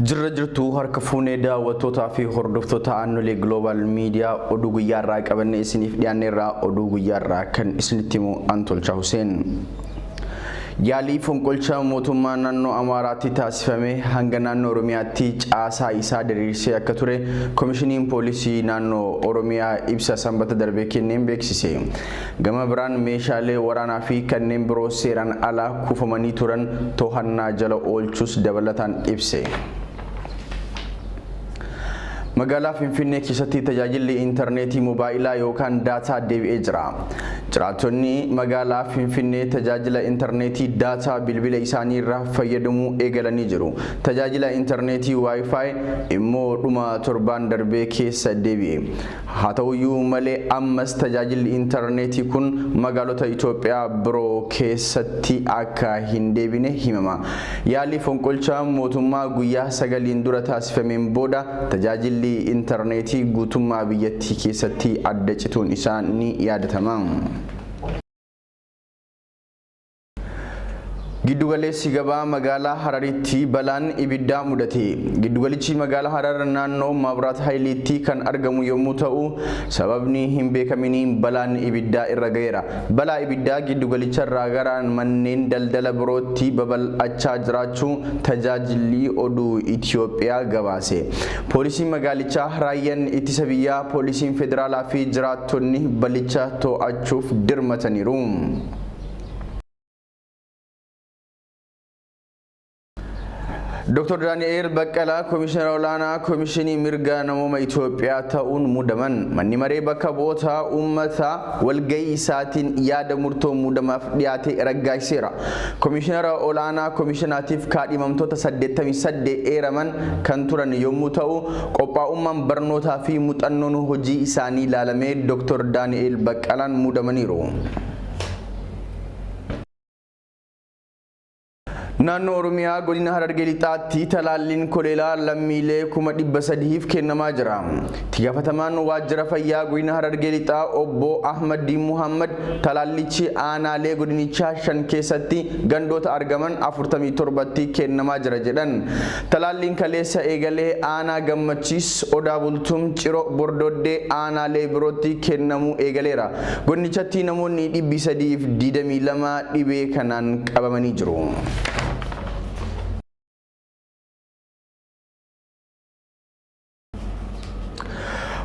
Jirra jirtu harka fuunee daawwattootaa fi hordoftoota aannolee Global Media oduu guyyaarraa qabannee isiniif dhiyaanneerraa oduu guyyaarraa kan isinitti himu Antolchaa Huseen. Yaalii fonqolcha mootummaa naannoo Amaaraatti taasifame hanga naannoo Oromiyaatti caasaa isaa diriirsee akka ture Komishiniin Poolisii naannoo Oromiyaa ibsa sanbata darbee kenneen beeksise. Gama biraan meeshaalee waraanaa fi kanneen biroo seeraan alaa kuufamanii turan to'annaa jala oolchuus dabalataan ibse. Magaalaa Finfinnee keessatti tajaajilli intarneetii moobaayilaa yookaan daataa deebi'ee jira. Jiraattonni magaalaa Finfinnee tajaajila intarneetii daataa bilbila isaanii irraa fayyadamuu eegalanii jiru. Tajaajila intarneetii Wi-Fi immoo dhuma torbaan darbee keessa deebi'e. Haa ta'uyyuu malee ammas tajaajilli intarneetii kun magaalota Itoophiyaa biroo keessatti akka hin deebine himama. Yaalii fonqolcha mootummaa guyyaa 9 dura taasifameen booda tajaajilli intarneetii guutummaa biyyattii keessatti adda cituun isaa ni yaadatama. Giddugaleessi gabaa magaalaa Hararitti balaan ibiddaa mudate. Giddugalichi magaalaa Harar naannoo Maabiraat Hayiliitti kan argamu yommuu ta'u, sababni hin beekaminiin balaan ibiddaa irra ga'eera. Balaa ibiddaa giddugalicharraa gara manneen daldala birootti babal'achaa jiraachuu tajaajilli oduu Itoophiyaa gabaase. Poolisiin magaalichaa, raayyaan ittisa biyyaa, poolisiin federaalaa fi jiraattonni balicha to'achuuf dirmataniiru. Dr. Daniel Baqqalaa Komishinara Olaanaa Komishinii Mirga Namooma Itoophiyaa ta'uun muudaman. Manni maree bakka bu'oota uummataa walgahii isaatiin yaada murtoo muudamaaf dhiyaate raggaaseera. Komishinara Olaanaa Komishinaatiif kaadhimamtoota 88 eeraman kan turan yommuu ta'u, qophaa'ummaan barnootaa fi muuxannoon hojii isaanii ilaalamee Dr. Daniel Baqqalaan muudamaniiru. Naannoo Oromiyaa godina Harargee lixaatti talaalliin koleeraa lammiilee 300,000 kennamaa jira. Itti gaafatamaan waajjira fayyaa godina Harargee lixaa obbo Ahmad Muhammad talaallichi aanaalee godinichaa 5 keessatti gandoota argaman 47tti kennamaa jira jedhan. Talaalliin kaleessa eegalee aanaa Gammachiis, Odaa Bultum, Ciroo, Bordoddee aanaalee birootti kennamuu eegaleera. Godinichatti namoonni 322 dhibee kanaan qabamanii jiru.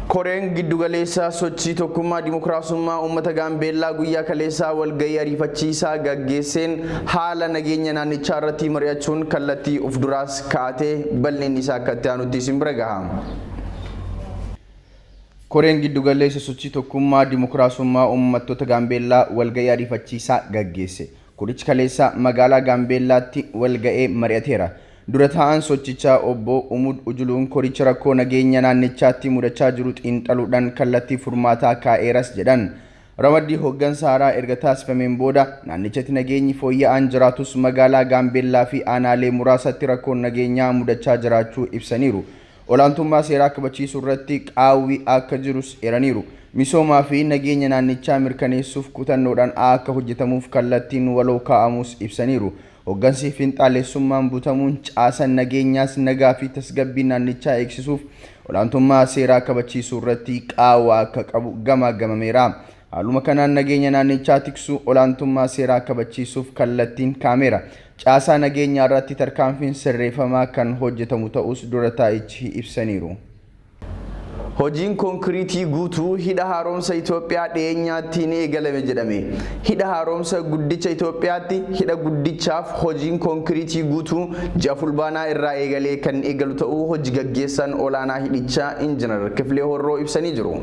Koreen giddugaleessaa sochii tokkummaa dimokiraasummaa uummata Gaambeellaa guyyaa kaleessaa walgahii ariifachiisaa gaggeesseen haala nageenya naannichaa irratti mari'achuun kallattii of duraas kaatee bal'inni isaa akka itti aanutti isin bira gaha. Koreen giddugaleessa sochii tokkummaa dimokiraasummaa uummattoota Gaambeellaa walgahii ariifachiisaa gaggeesse. Korichi kaleessaa magaalaa Gaambeellaatti walgahee mari'ateera. Dura ta'an sochichaa obbo Umud Ujuluun koricha rakkoo nageenya naannichaatti mudachaa jiru xiinxaluudhaan kallattii furmaataa kaa'eeras jedhan. Ramaddii hooggansa haaraa erga taasifameen booda naannichatti nageenyi fooyya'aan jiraatus magaalaa Gaambeellaa fi aanaalee muraasatti rakkoon nageenyaa mudachaa jiraachuu ibsaniiru. Olaantummaa seeraa kabachiisuu irratti qaawwi akka jirus eeraniiru. Misoomaa fi nageenya naannichaa mirkaneessuuf kutannoodhaan akka hojjetamuuf kallattiin waloo kaa'amus ibsaniiru. Hooggansi finxaalessummaan butamuun caasan nageenyaas nagaa fi tasgabbii naannichaa eegsisuuf olaantummaa seeraa kabachiisuu irratti qaawwa akka qabu gamaagamameera. Haaluma kanaan nageenya naannichaa tiksuu olaantummaa seeraa kabachiisuuf kallattiin kaa'ameera. Caasaa nageenyaa irratti tarkaanfiin sirreeffamaa kan hojjetamu ta'us dura taa'ichi ibsaniiru. Hojiin konkiriitii guutuu hidha haaromsa Itoophiyaa dhiyeenyaatti ni eegalame jedhame. Hidha haaromsa guddicha Itoophiyaatti hidha guddichaaf hojiin konkiriitii guutuu ji'a fulbaanaa irraa eegalee kan eegalu ta'uu hojii gaggeessan olaanaa hidhichaa Injiinar Kifilee Horroo ibsanii jiru.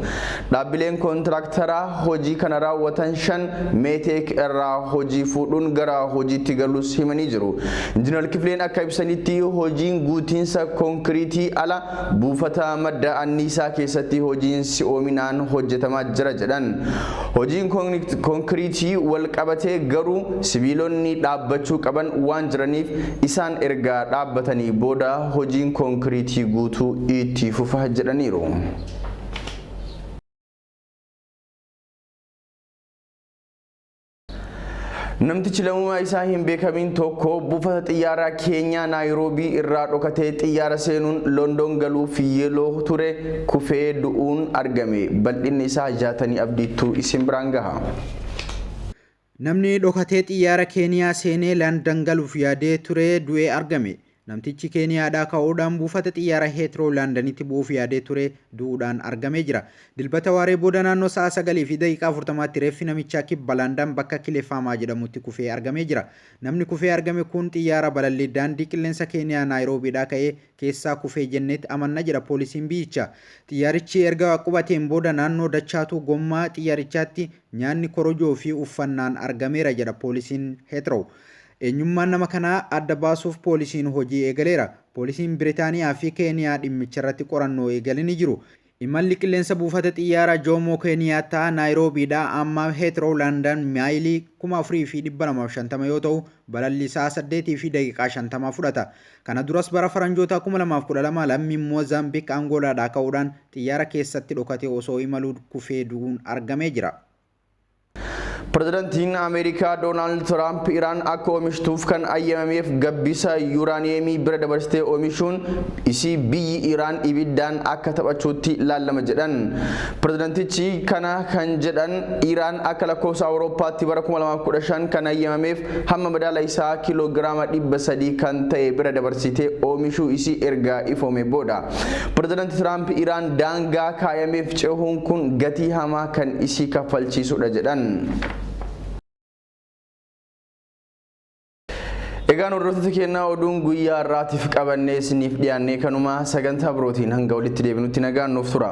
Dhaabbileen kontiraaktaraa hojii kana raawwatan 5 meeteek irraa hojii fuudhuun gara hojiitti galus himanii jiru. Injiinar Kifileen akka ibsanitti hojiin guutiinsa konkiriitii ala buufata madda anniisaa keessatti hojiin si'oominaan hojjetamaa jira jedhan. Hojiin konkiriitii wal qabatee garuu sibiilonni dhaabbachuu qaban waan jiraniif isaan erga dhaabbatanii booda hojiin konkiriitii guutuu itti fufa jedhaniiru. Namtichi lammummaa isaa hin beekamin tokko buufata xiyyaaraa Keenyaa Naayiroobii irraa dhokatee xiyyaara seenuun London galuuf yeroo ture kufee du'uun argame. Bal'inni isaa 60 abdiittuu isin biraan gaha. Namni dhokatee xiyyaara Keeniyaa seenee London galuuf yaadee ture du'ee argame. Namtichi Keeniyaadhaa ka'uudhaan buufata xiyyaara Heathrow Londonitti bu'uuf yaadee ture du'uudhaan argamee jira. Dilbata waaree booda naannoo sa'a 9:40tti reeffi namichaa kibba London bakka Kilefamaa jedhamutti kufee argamee jira. Namni kufee argame kun xiyyaara balallii daandii qilleensa Keeniyaa Naayiroobiidhaa ka'ee keessaa kufee jennetti amanna jedha poolisiin biyyichaa. Xiyyaarichi erga qubateen booda naannoo dachaatu gommaa xiyyaarichaatti nyaanni korojoo fi uffannaan argameera jedha poolisiin Heathrow. Eenyummaan nama kanaa adda baasuuf poolisiin hojii eegaleera. Poolisiin Biritaaniyaa fi Keeniyaa dhimmicha irratti qorannoo eegalanii jiru. Imalli qilleensa buufata xiyyaara Jomo Kenyatta Naayiroobiidhaa amma Heathrow London maayilii 4250 yoo ta'u balallii sa'a 8:50 fudhata. Kana duras bara faranjoota 2012 lammiin Moozaambiik Angoolaadhaa ka'uudhaan xiyyaara keessatti dhokatee osoo imaluu kufee du'uun argamee jira. Pirezidaantiin Ameerikaa Doonaald Tiraamp Iraan akka oomishtuuf kan ayyamameef gabbisa yuuraaniyeemii bira dabarsitee oomishuun isii biyyi Iraan ibiddaan akka taphachuutti laalama jedhan. Pirezidaantichi kana kan jedhan Iraan akka lakkoofsa Awurooppaatti bara 2015 kan ayyamameef hamma madaala isaa kiiloogiraama 300 kan ta'e bira dabarsitee oomishuu isii erga ifoome booda. Pirezidaanti Tiraamp Iraan daangaa kaayameef cehuun kun gatii hamaa kan isii kaffalchiisudha jedhan. Egaan hordoftoota keenyaa oduun guyyaa irraatiif qabannee isiniif dhiyaannee kanuma sagantaa birootiin hanga walitti deebinutti nagaan nuuf tura.